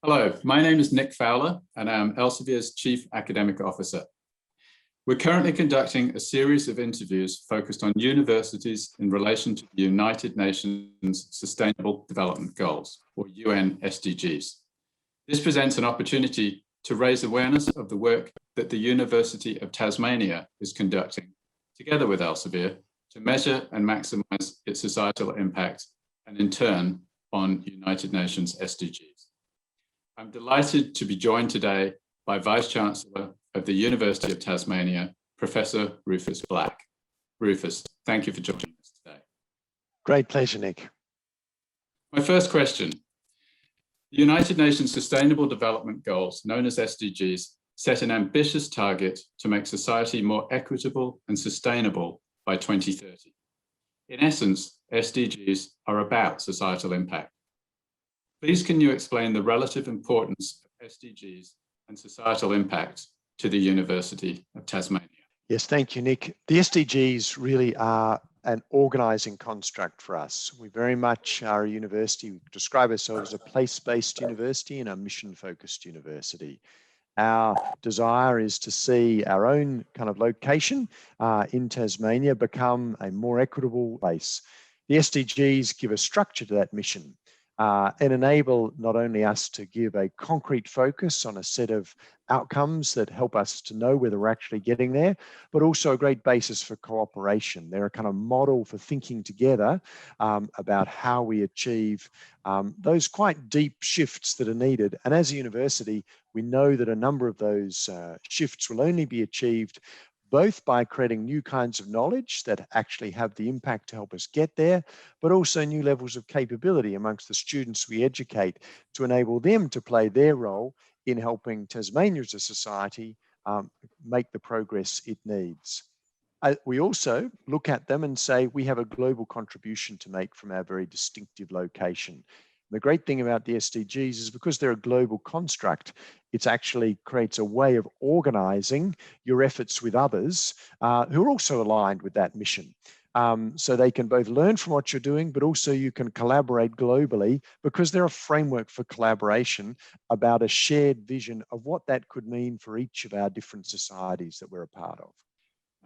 Hello, my name is Nick Fowler and I'm Elsevier's Chief Academic Officer. We're currently conducting a series of interviews focused on universities in relation to the United Nations Sustainable Development Goals, or UN SDGs. This presents an opportunity to raise awareness of the work that the University of Tasmania is conducting, together with Elsevier, to measure and maximize its societal impact and in turn on United Nations SDGs. I'm delighted to be joined today by Vice-Chancellor of the University of Tasmania, Professor Rufus Black. Rufus, thank you for joining us today. Great pleasure, Nick. My first question. The United Nations Sustainable Development Goals, known as SDGs, set an ambitious target to make society more equitable and sustainable by 2030. In essence, SDGs are about societal impact. Please can you explain the relative importance of SDGs and societal impact to the University of Tasmania? Yes, thank you, Nick. The SDGs really are an organising construct for us. We very much are a university, we describe ourselves as a place-based university and a mission-focused university. Our desire is to see our own kind of location in Tasmania become a more equitable place. The SDGs give a structure to that mission. And enable not only us to give a concrete focus on a set of outcomes that help us to know whether we're actually getting there, but also a great basis for cooperation. They're a kind of model for thinking together about how we achieve those quite deep shifts that are needed. And as a university, we know that a number of those shifts will only be achieved both by creating new kinds of knowledge that actually have the impact to help us get there, but also new levels of capability amongst the students we educate to enable them to play their role in helping Tasmania as a society make the progress it needs. We also look at them and say we have a global contribution to make from our very distinctive location. The great thing about the SDGs is because they're a global construct, it actually creates a way of organising your efforts with others who are also aligned with that mission. So they can both learn from what you're doing, but also you can collaborate globally because they're a framework for collaboration about a shared vision of what that could mean for each of our different societies that we're a part of.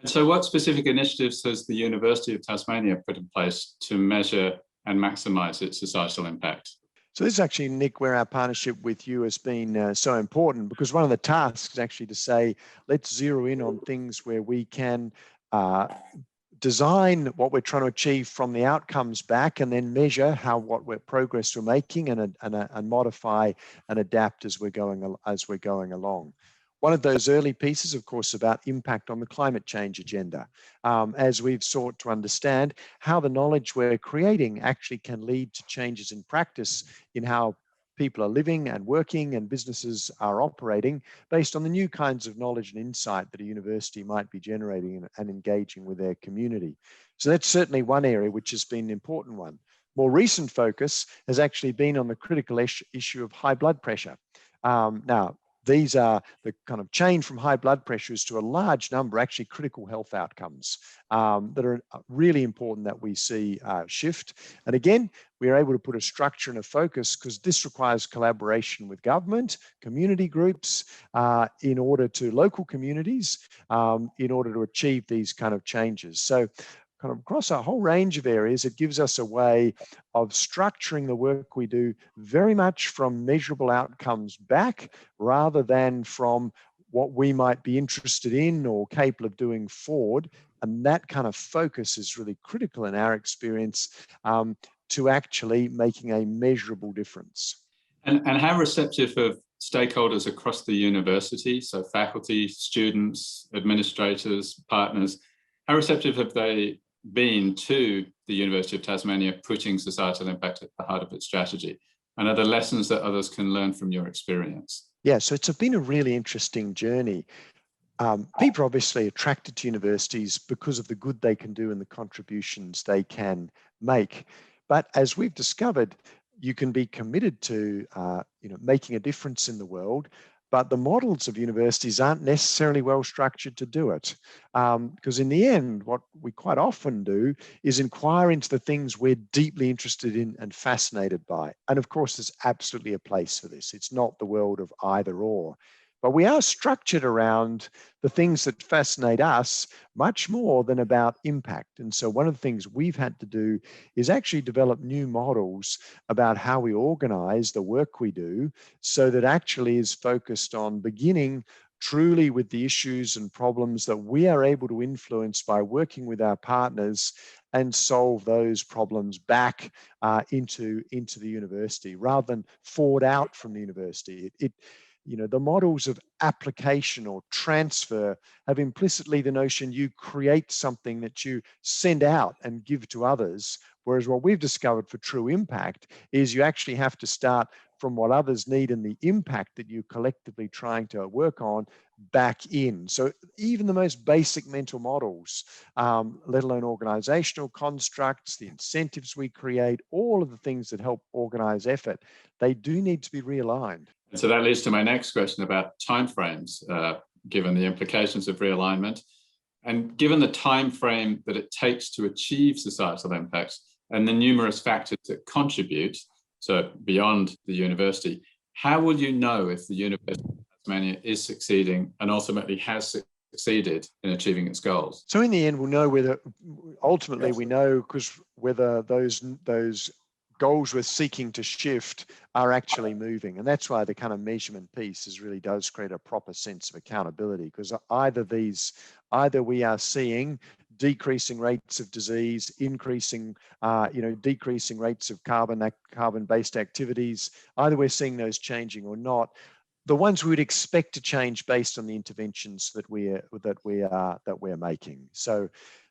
And so what specific initiatives has the University of Tasmania put in place to measure and maximise its societal impact? So this is actually, Nick, where our partnership with you has been so important, because one of the tasks is actually to say, let's zero in on things where we can design what we're trying to achieve from the outcomes back and then measure what progress we're making and modify and adapt as we're going along. One of those early pieces, of course, about impact on the climate change agenda, as we've sought to understand how the knowledge we're creating actually can lead to changes in practice in how people are living and working and businesses are operating based on the new kinds of knowledge and insight that a university might be generating and engaging with their community. So that's certainly one area which has been an important one. More recent focus has actually been on the critical issue of high blood pressure. Now, these are the kind of chain from high blood pressures to a large number, actually critical health outcomes that are really important that we see shift. And again, we are able to put a structure and a focus because this requires collaboration with government, community groups, in order to local communities, in order to achieve these kind of changes. So kind of across a whole range of areas, it gives us a way of structuring the work we do very much from measurable outcomes back rather than from what we might be interested in or capable of doing forward. And that kind of focus is really critical in our experience to actually making a measurable difference. And how receptive have stakeholders across the university, so faculty, students, administrators, partners, how receptive have they been to the University of Tasmania putting societal impact at the heart of its strategy? And are there lessons that others can learn from your experience? Yeah, so it's been a really interesting journey. People are obviously attracted to universities because of the good they can do and the contributions they can make. But as we've discovered, you can be committed to making a difference in the world but the models of universities aren't necessarily well structured to do it. Because in the end, what we quite often do is inquire into the things we're deeply interested in and fascinated by. And of course, there's absolutely a place for this. It's not the world of either or. But we are structured around the things that fascinate us much more than about impact. And so one of the things we've had to do is actually develop new models about how we organize the work we do, so that actually is focused on beginning truly with the issues and problems that we are able to influence by working with our partners and solve those problems back into the university rather than forward out from the university. The models of application or transfer have implicitly the notion you create something that you send out and give to others. Whereas what we've discovered for true impact is you actually have to start from what others need and the impact that you're collectively trying to work on back in. So even the most basic mental models, let alone organizational constructs, the incentives we create, all of the things that help organize effort, they do need to be realigned. So that leads to my next question about timeframes, given the implications of realignment, and given the time frame that it takes to achieve societal impacts and the numerous factors that contribute, so beyond the university, how will you know if the University of Tasmania is succeeding and ultimately has succeeded in achieving its goals? So in the end, we'll know whether, ultimately we know because whether those goals we're seeking to shift are actually moving. And that's why the kind of measurement piece really does create a proper sense of accountability, because either we are seeing decreasing rates of disease, decreasing rates of carbon-based activities, either we're seeing those changing or not. The ones we would expect to change based on the interventions that we're making. So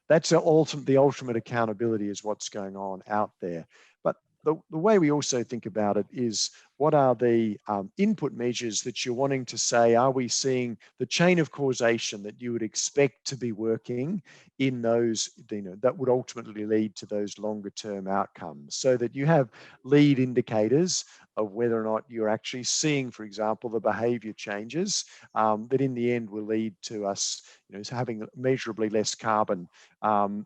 that's the ultimate accountability is what's going on out there. But the way we also think about it is, what are the input measures that you're wanting to say, are we seeing the chain of causation that you would expect to be working in those, that would ultimately lead to those longer term outcomes, so that you have lead indicators of whether or not you're actually seeing, for example, the behavior changes that in the end will lead to us having measurably less carbon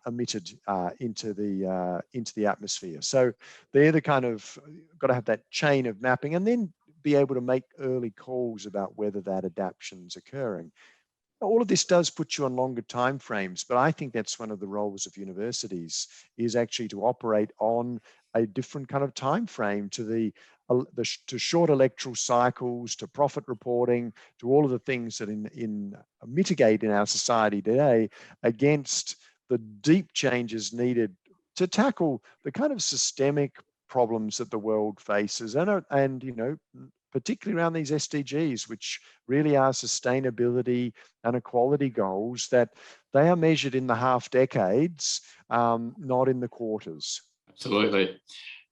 emitted into the atmosphere. So they're the kind of, got to have that chain of mapping and then be able to make early calls about whether that adaptation's occurring. All of this does put you on longer time frames, but I think that's one of the roles of universities, is actually to operate on a different kind of time frame to to short electoral cycles, to profit reporting, to all of the things that mitigate in our society today against the deep changes needed to tackle the kind of systemic problems that the world faces, and particularly around these SDGs, which really are sustainability and equality goals, that they are measured in the half decades, not in the quarters. Absolutely.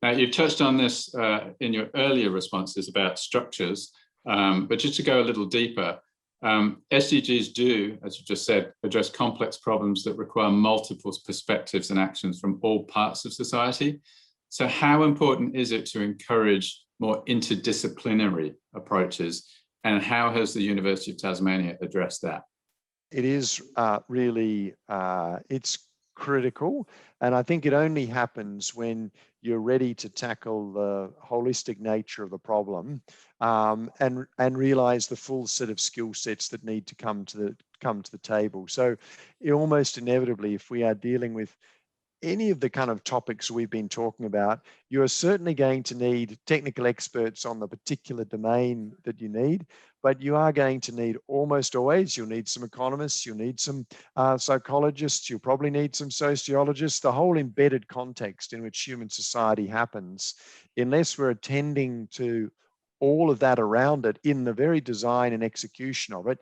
Now, you've touched on this in your earlier responses about structures, but just to go a little deeper, SDGs do, as you just said, address complex problems that require multiple perspectives and actions from all parts of society. So how important is it to encourage more interdisciplinary approaches, and how has the University of Tasmania addressed that? It is really, it's critical, and I think it only happens when you're ready to tackle the holistic nature of the problem and realize the full set of skill sets that need to come to the table. So almost inevitably, if we are dealing with any of the kind of topics we've been talking about, you are certainly going to need technical experts on the particular domain that you need, but you are going to need, almost always, you'll need some economists, you'll need some psychologists, you'll probably need some sociologists, the whole embedded context in which human society happens. Unless we're attending to all of that around it in the very design and execution of it,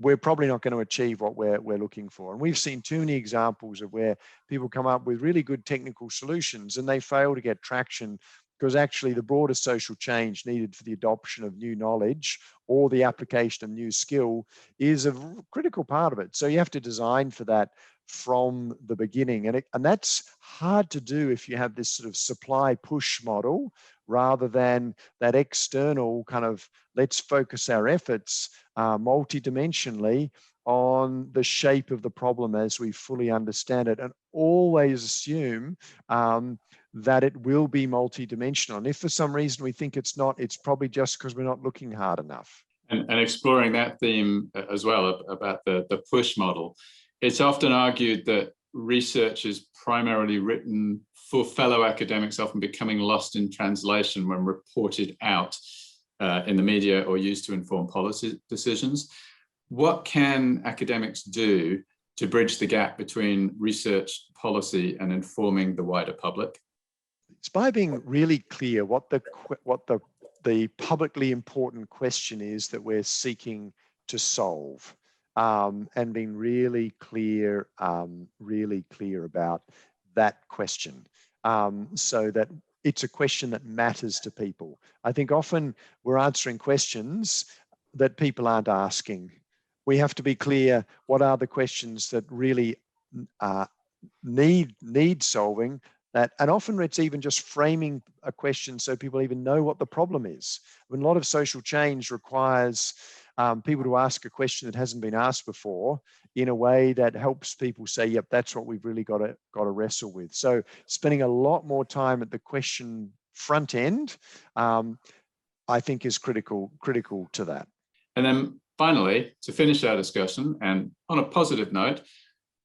we're probably not going to achieve what we're looking for. And we've seen too many examples of where people come up with really good technical solutions and they fail to get traction because actually the broader social change needed for the adoption of new knowledge or the application of new skill is a critical part of it. So you have to design for that from the beginning. And that's hard to do if you have this sort of supply push model rather than that external kind of, let's focus our efforts multidimensionally on the shape of the problem as we fully understand it, and always assume that it will be multidimensional. And if for some reason we think it's not, it's probably just because we're not looking hard enough. And exploring that theme as well about the push model, it's often argued that research is primarily written for fellow academics, often becoming lost in translation when reported out in the media or used to inform policy decisions. What can academics do to bridge the gap between research policy and informing the wider public? It's by being really clear what the publicly important question is that we're seeking to solve, and being really clear about that question, so that it's a question that matters to people. I think often we're answering questions that people aren't asking. We have to be clear, what are the questions that really need solving, and often it's even just framing a question so people even know what the problem is. When a lot of social change requires people to ask a question that hasn't been asked before in a way that helps people say, yep, that's what we've really got to wrestle with. So spending a lot more time at the question front end, I think is critical to that. And then finally, to finish our discussion, and on a positive note,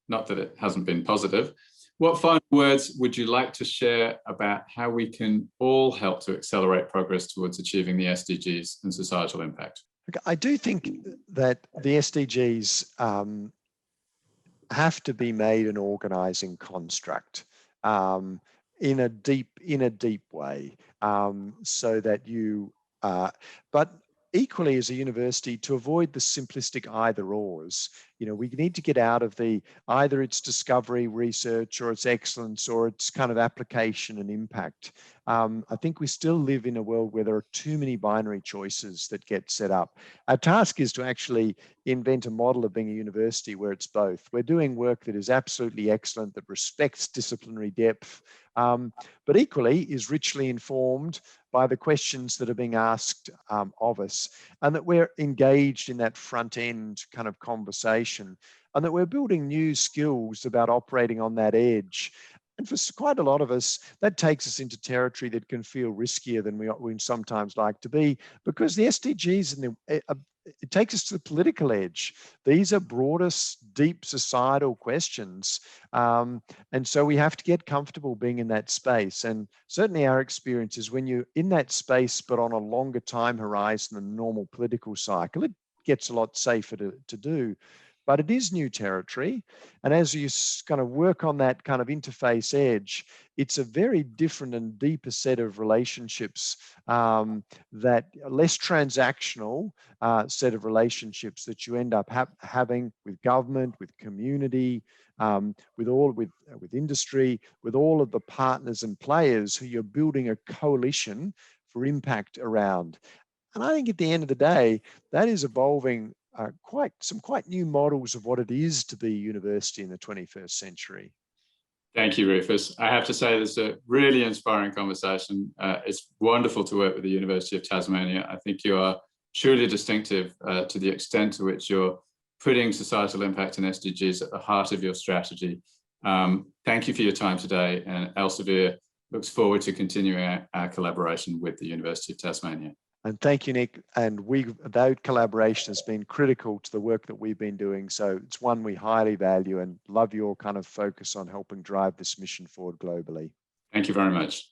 not that it hasn't been positive, what final words would you like to share about how we can all help to accelerate progress towards achieving the SDGs and societal impact? I do think that the SDGs have to be made an organizing construct in a deep way, so that you, but equally as a university, to avoid the simplistic either-ors. We need to get out of the either it's discovery research or it's excellence or it's kind of application and impact. I think we still live in a world where there are too many binary choices that get set up. Our task is to actually invent a model of being a university where it's both. We're doing work that is absolutely excellent, that respects disciplinary depth, but equally is richly informed by the questions that are being asked of us, and that we're engaged in that front end kind of conversation, and that we're building new skills about operating on that edge. And for quite a lot of us, that takes us into territory that can feel riskier than we sometimes like to be, because the SDGs it takes us to the political edge. These are broader, deep societal questions. And so we have to get comfortable being in that space. And certainly our experience is when you're in that space, but on a longer time horizon than the normal political cycle, it gets a lot safer to do. But it is new territory. And as you kind of work on that kind of interface edge, it's a very different and deeper set of relationships, that less transactional set of relationships that you end up having with government, with community, with industry, with all of the partners and players who you're building a coalition for impact around. And I think at the end of the day, that is evolving some quite new models of what it is to be a university in the 21st century. Thank you, Rufus. I have to say this is a really inspiring conversation. It's wonderful to work with the University of Tasmania. I think you are truly distinctive to the extent to which you're putting societal impact and SDGs at the heart of your strategy. Thank you for your time today, and Elsevier looks forward to continuing our collaboration with the University of Tasmania. And thank you, Nick. And that collaboration has been critical to the work that we've been doing. So it's one we highly value, and love your kind of focus on helping drive this mission forward globally. Thank you very much.